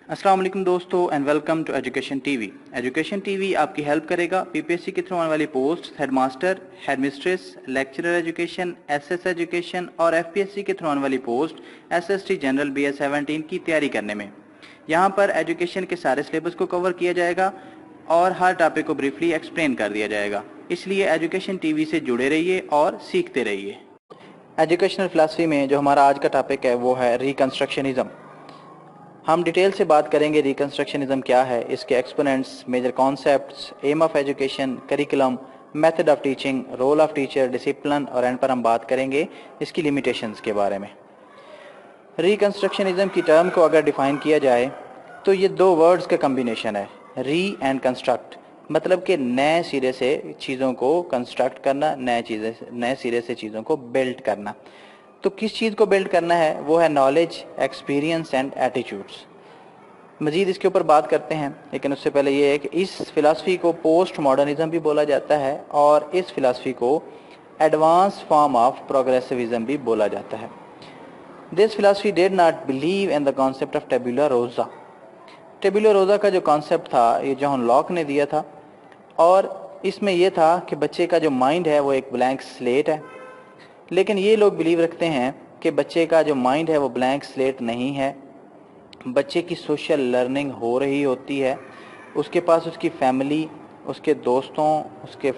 अस्सलाम वालेकुम दोस्तों and welcome to education TV. Education TV आपकी हेल्प करेगा पीपीएससी के थ्रू आने वाली post headmaster, headmistress, lecturer education, SS education और एफपीएससी के थ्रू आने वाली पोस्ट एसएसटी जनरल बीएस 17 की तैयारी करने में। यहाँ पर एजुकेशन के सारे सिलेबस को कवर किया जाएगा और हर टॉपिक को ब्रीफली एक्सप्लेन कर दिया जाएगा। इसलिए एजुकेशन टीवी से जुड़े रहिए और सीखते रहिए। एजुकेशनल फिलासफी में जो हमारा आज का टॉपिक है वो है रिकंस्ट्रक्शनिज्म। हम डिटेल से बात करेंगे रिकंस्ट्रक्शनिज्म क्या है, इसके exponents, major concepts, aim of education, curriculum, method of teaching, role of teacher, discipline और एंड पर हम बात करेंगे इसकी लिमिटेशंस के बारे में। रिकंस्ट्रक्शनिज्म की टर्म को अगर डिफाइन किया जाए तो ये दो वर्ड्स का कम्बिनेशन है, री एंड कंस्ट्रक्ट, मतलब कि नए सिरे से चीज़ों को कंस्ट्रक्ट करना, नए सिरे से चीज़ों को बिल्ड करना। तो किस चीज़ को बिल्ड करना है वो है नॉलेज, एक्सपीरियंस एंड एटीट्यूड्स। मज़ीद इसके ऊपर बात करते हैं, लेकिन उससे पहले ये है कि इस फिलासफी को पोस्ट मॉडर्निज्म भी बोला जाता है और इस फिलासफी को एडवांस फॉर्म ऑफ प्रोग्रेसिविज्म भी बोला जाता है। This philosophy did not believe in the concept of tabula rasa. Tabula रोजा का जो कॉन्सेप्ट था ये जॉन लॉक ने दिया था और इसमें यह था कि बच्चे का जो माइंड है वो एक ब्लैंक स्लेट है। लेकिन ये लोग बिलीव रखते हैं कि बच्चे का जो माइंड है वो ब्लैंक स्लेट नहीं है, बच्चे की सोशल लर्निंग हो रही होती है, उसके पास उसकी फैमिली, उसके दोस्तों, उसके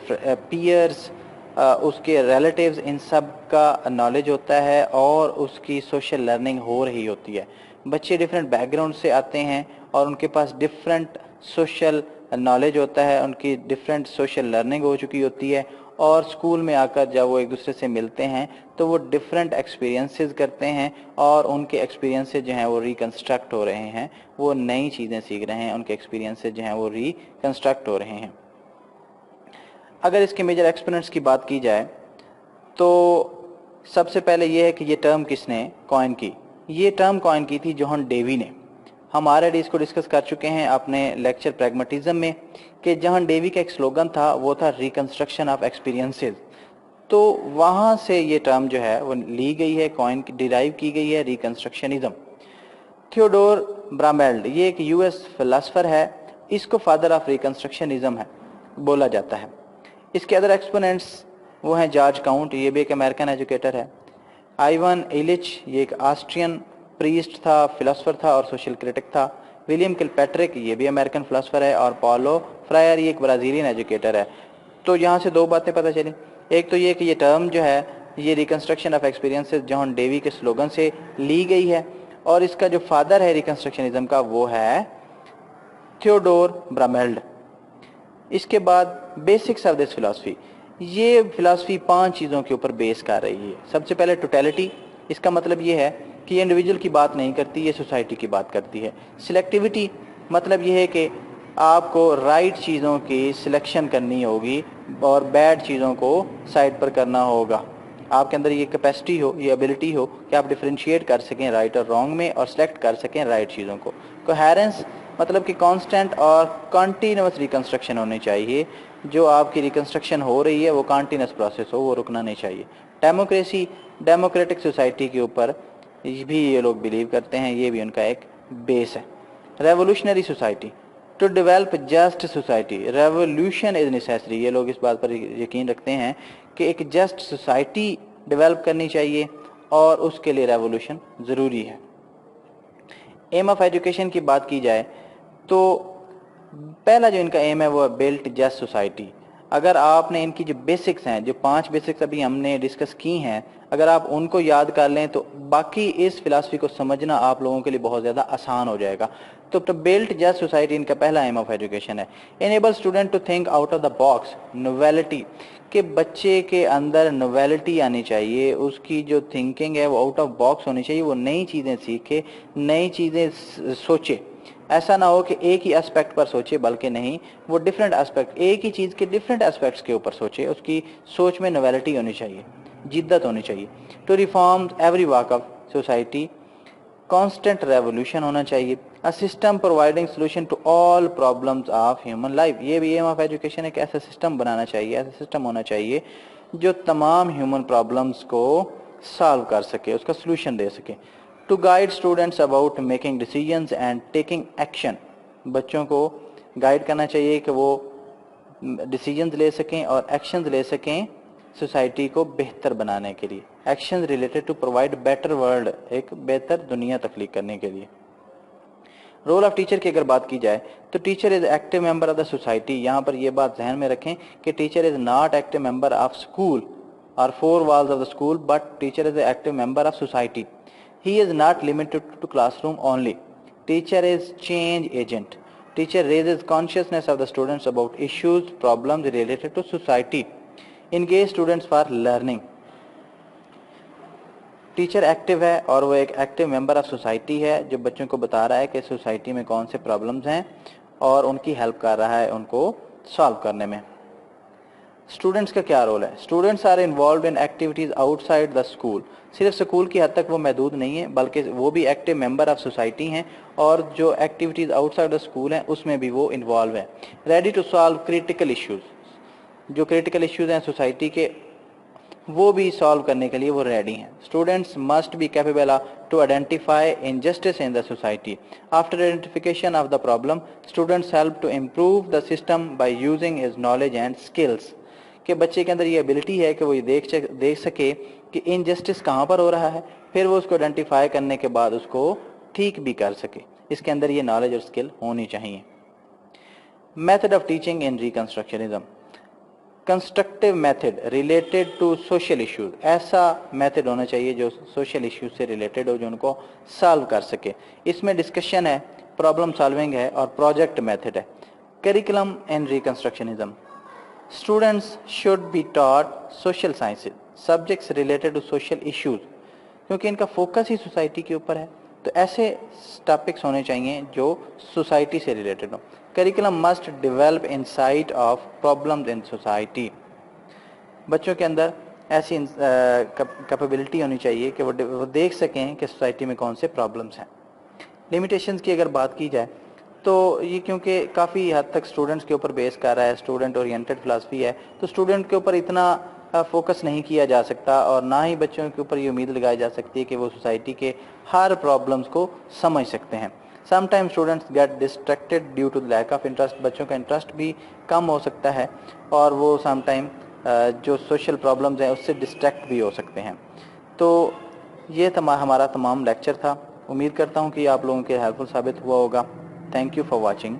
पीयर्स, उसके रिलेटिव्स, इन सब का नॉलेज होता है और उसकी सोशल लर्निंग हो रही होती है। बच्चे डिफरेंट बैकग्राउंड से आते हैं और उनके पास डिफरेंट सोशल नॉलेज होता है, उनकी डिफरेंट सोशल लर्निंग हो चुकी होती है और स्कूल में आकर जब वो एक दूसरे से मिलते हैं तो वो डिफरेंट एक्सपीरियंसेस करते हैं और उनके एक्सपीरियंसेस जो हैं वो रिकंस्ट्रक्ट हो रहे हैं, वो नई चीज़ें सीख रहे हैं, उनके एक्सपीरियंसेस जो हैं वो रिकंस्ट्रक्ट हो रहे हैं। अगर इसके मेजर एक्सपोनेंट्स की बात की जाए तो सबसे पहले ये है कि ये टर्म किसने कॉइन की। ये टर्म कॉइन की थी जॉन डेवी ने। हम ऑलरेडी इसको डिस्कस कर चुके हैं अपने लेक्चर प्रैग्मेटिज्म में कि जॉन डेवी का एक स्लोगन था वो था रिकंस्ट्रक्शन ऑफ एक्सपीरियंसेस। तो वहाँ से ये टर्म जो है वो ली गई है, कॉइन डिराइव की गई है, रिकंस्ट्रक्शनिज्म। थियोडोर ब्रामेल्ड ये एक यूएस फिलासफर है, इसको फादर ऑफ रिकंस्ट्रक्शनिज्म है बोला जाता है। इसके अदर एक्सपोनेंट्स वो हैं जॉर्ज काउंट, ये भी एक अमेरिकन एजुकेटर है। आइवन इलिच ये एक ऑस्ट्रियन प्रीस्ट था, फिलासफर था और सोशल क्रिटिक था। विलियम किलपैट्रिक ये भी अमेरिकन फिलासफर है और पॉलो फ्रायर ये एक ब्राज़ीलियन एजुकेटर है। तो यहाँ से दो बातें पता चली, एक तो ये कि ये टर्म जो है ये reconstruction of experiences John Dewey के स्लोगन से ली गई है और इसका जो फादर है रिकंस्ट्रक्शनिज्म का वो है थियोडोर ब्रामेल्ड। इसके बाद बेसिक्स ऑफ दिस फिलासफी, ये फिलासफी 5 चीज़ों के ऊपर बेस कर रही है। सबसे पहले टोटलिटी, इसका मतलब ये है कि ये इंडिविजुअल की बात नहीं करती, ये सोसाइटी की बात करती है। सिलेक्टिविटी मतलब ये है कि आपको राइट चीज़ों की सिलेक्शन करनी होगी और बैड चीज़ों को साइड पर करना होगा। आपके अंदर ये कैपेसिटी हो, ये एबिलिटी हो कि आप डिफरेंशिएट कर सकें राइट और रॉन्ग में और सेलेक्ट कर सकें राइट चीज़ों को। कोहेरेंस मतलब कि कांस्टेंट और कंटिन्यूअस रिकंस्ट्रक्शन होनी चाहिए, जो आपकी रिकंस्ट्रक्शन हो रही है वो कंटिन्यूअस प्रोसेस हो, वो रुकना नहीं चाहिए। डेमोक्रेसी, डेमोक्रेटिक सोसाइटी के ऊपर भी ये लोग बिलीव करते हैं, ये भी उनका एक बेस है। Revolutionary society, to develop just society, revolution is necessary, ये लोग इस बात पर यकीन रखते हैं कि एक जस्ट सोसाइटी डेवलप करनी चाहिए और उसके लिए रेवोल्यूशन ज़रूरी है। एम ऑफ एजुकेशन की बात की जाए तो पहला जो इनका एम है वो है बिल्ट जस्ट सोसाइटी। अगर आपने इनकी जो बेसिक्स हैं, जो 5 बेसिक्स अभी हमने डिस्कस की हैं, अगर आप उनको याद कर लें तो बाकी इस फिलासफी को समझना आप लोगों के लिए बहुत ज़्यादा आसान हो जाएगा। तो बिल्ट जस्ट सोसाइटी इनका पहला एम ऑफ एजुकेशन है। Enable student to think out of the box, novelty, कि बच्चे के अंदर नोवेलिटी आनी चाहिए, उसकी जो थिंकिंग है वो आउट ऑफ बॉक्स होनी चाहिए, वो नई चीज़ें सीखे, नई चीज़ें सोचे। ऐसा ना हो कि एक ही एस्पेक्ट पर सोचे, बल्कि नहीं, वो डिफरेंट एस्पेक्ट, एक ही चीज़ के डिफरेंट एस्पेक्ट्स के ऊपर सोचे, उसकी सोच में नोवेलिटी होनी चाहिए, जिद्दत होनी चाहिए। To reform every walk of society, constant revolution होना चाहिए। A system providing solution to all problems of human life, ये भी एम ऑफ एजुकेशन है कि ऐसा सिस्टम बनाना चाहिए, ऐसा सिस्टम होना चाहिए जो तमाम ह्यूमन प्रॉब्लम्स को सॉल्व कर सके, उसका सोल्यूशन दे सके। To guide students about making decisions and taking action, बच्चों को गाइड करना चाहिए कि वो डिसीजंस ले सकें और एक्शंस ले सकें सोसाइटी को बेहतर बनाने के लिए। Actions related to provide better world, एक बेहतर दुनिया तख्लीक करने के लिए। रोल ऑफ टीचर की अगर बात की जाए तो teacher is active member of the society. यहाँ पर ये बात जहन में रखें कि teacher is not active member of school और four walls of the school, but teacher is active member of society. He is not limited to classroom only. Teacher is change agent. Teacher raises consciousness of the students about issues, problems related to society. Engage students for learning. Teacher active है और वो एक active member of society है जो बच्चों को बता रहा है कि सोसाइटी में कौन से प्रॉब्लम्स हैं और उनकी हेल्प कर रहा है उनको सॉल्व करने में। स्टूडेंट्स का क्या रोल है? Students are involve in activities outside the school. सिर्फ स्कूल की हद तक वो महदूद नहीं है, बल्कि वो भी एक्टिव मेंबर ऑफ सोसाइटी हैं और जो एक्टिविटीज आउटसाइड द स्कूल हैं उसमें भी वो इन्वॉल्व है। Ready to solve critical issues, जो क्रिटिकल इश्यूज हैं सोसाइटी के वो भी सॉल्व करने के लिए वो रेडी हैं। Students must be capable to identify injustice in the society. After identification of the problem, students help to improve the system by using his knowledge and skills. कि बच्चे के अंदर ये एबिलिटी है कि वो ये देख सके कि इनजस्टिस कहाँ पर हो रहा है, फिर वो उसको आइडेंटिफाई करने के बाद उसको ठीक भी कर सके। इसके अंदर ये नॉलेज और स्किल होनी चाहिए। Method of teaching in reconstructionism. Constructive method related to social issues, ऐसा मेथड होना चाहिए जो सोशल इश्यूज से रिलेटेड हो, जो उनको सॉल्व कर सके। इसमें डिस्कशन है, प्रॉब्लम सॉल्विंग है और प्रोजेक्ट मेथड है। Curriculum in reconstructionism. Students should be taught social sciences, subjects related to social issues, क्योंकि इनका फोकस ही सोसाइटी के ऊपर है, तो ऐसे टॉपिक्स होने चाहिए जो सोसाइटी से रिलेटेड हो। Curriculum must develop insight of problems in society. बच्चों के अंदर ऐसी कैपेबिलिटी होनी चाहिए कि वो देख सकें कि सोसाइटी में कौन से प्रॉब्लम्स हैं। लिमिटेशंस की अगर बात की जाए तो ये क्योंकि काफ़ी हद तक स्टूडेंट्स के ऊपर बेस कर रहा है, स्टूडेंट ओरिएंटेड फिलासफी है, तो स्टूडेंट के ऊपर इतना फोकस नहीं किया जा सकता और ना ही बच्चों के ऊपर ये उम्मीद लगाई जा सकती है कि वो सोसाइटी के हर प्रॉब्लम्स को समझ सकते हैं। Sometime students get distracted due to lack of interest, बच्चों का इंटरेस्ट भी कम हो सकता है और वो समटाइम जो सोशल प्रॉब्लम्स हैं उससे डिस्ट्रैक्ट भी हो सकते हैं। तो ये हमारा तमाम लेक्चर था। उम्मीद करता हूँ कि आप लोगों के हेल्पफुल साबित हुआ होगा। Thank you for watching.